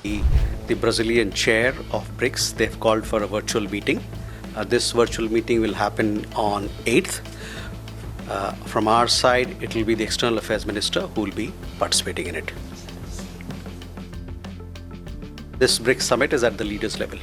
The Brazilian chair of BRICS. They've called for a virtual meeting. This virtual meeting will happen on 8th. From our side, it will be the External Affairs Minister who will be participating in it. This BRICS Summit is at the leaders level.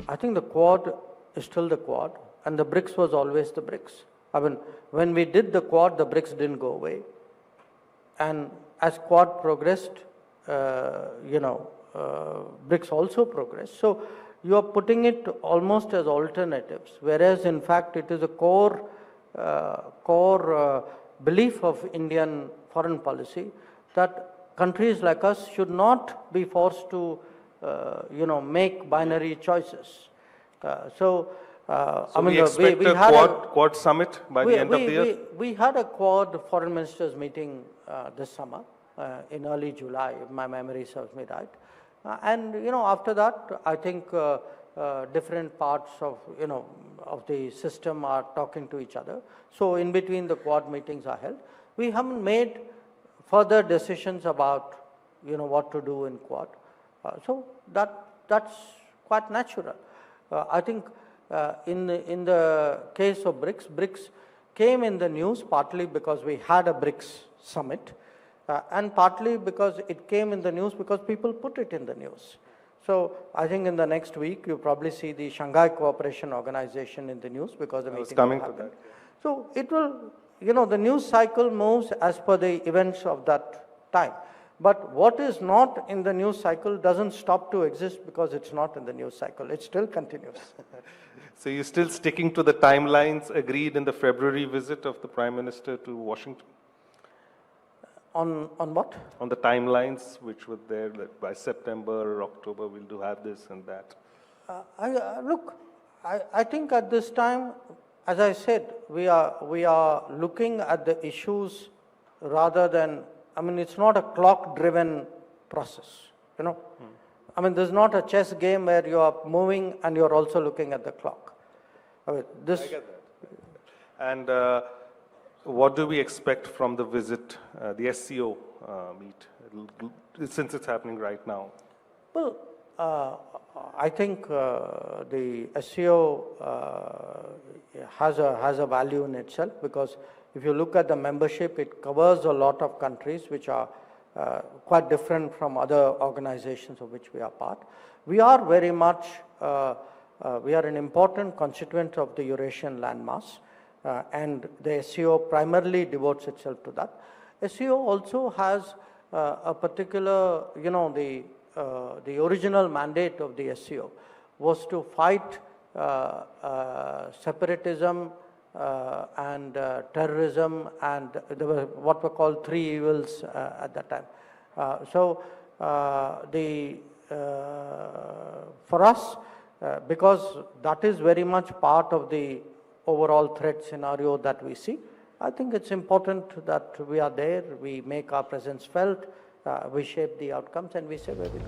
I think the Quad is still the Quad, and the BRICS was always the BRICS. I mean, when we did the Quad, the BRICS didn't go away. And as Quad progressed, BRICS also progressed. So you are putting it almost as alternatives, whereas in fact it is a core belief of Indian foreign policy that countries like us should not be forced to make binary choices. So we expect a Quad summit by the end of the year? We had a Quad foreign ministers meeting this summer in early July, if my memory serves me right. After that, I think different parts of the system are talking to each other. So in between the Quad meetings are held. We haven't made further decisions about what to do in Quad. So that's quite natural. I think in the case of BRICS came in the news partly because we had a BRICS summit and partly because it came in the news because people put it in the news. So I think in the next week you'll probably see the Shanghai Cooperation Organization in the news because the meeting will happen. So it will, the news cycle moves as per the events of that time. But what is not in the news cycle doesn't stop to exist because it's not in the news cycle. It still continues. So you're still sticking to the timelines agreed in the February visit of the Prime Minister to Washington? On what? On the timelines which were there, that by September or October we'll do have this and that. I think at this time, as I said, we are looking at the issues rather than, it's not a clock-driven process, there's not a chess game where you are moving and you're also looking at the clock. I get that. And what do we expect from the visit, the SCO meet, since it's happening right now? Well, I think the SCO has a value in itself because if you look at the membership, it covers a lot of countries which are quite different from other organizations of which we are part. We are very much, we are an important constituent of the Eurasian landmass and the SCO primarily devotes itself to that. SCO also has a particular, the original mandate of the SCO was to fight separatism and terrorism, and there were what were called three evils at that time. For us, because that is very much part of the overall threat scenario that we see, I think it's important that we are there, we make our presence felt, we shape the outcomes, and we say where we go.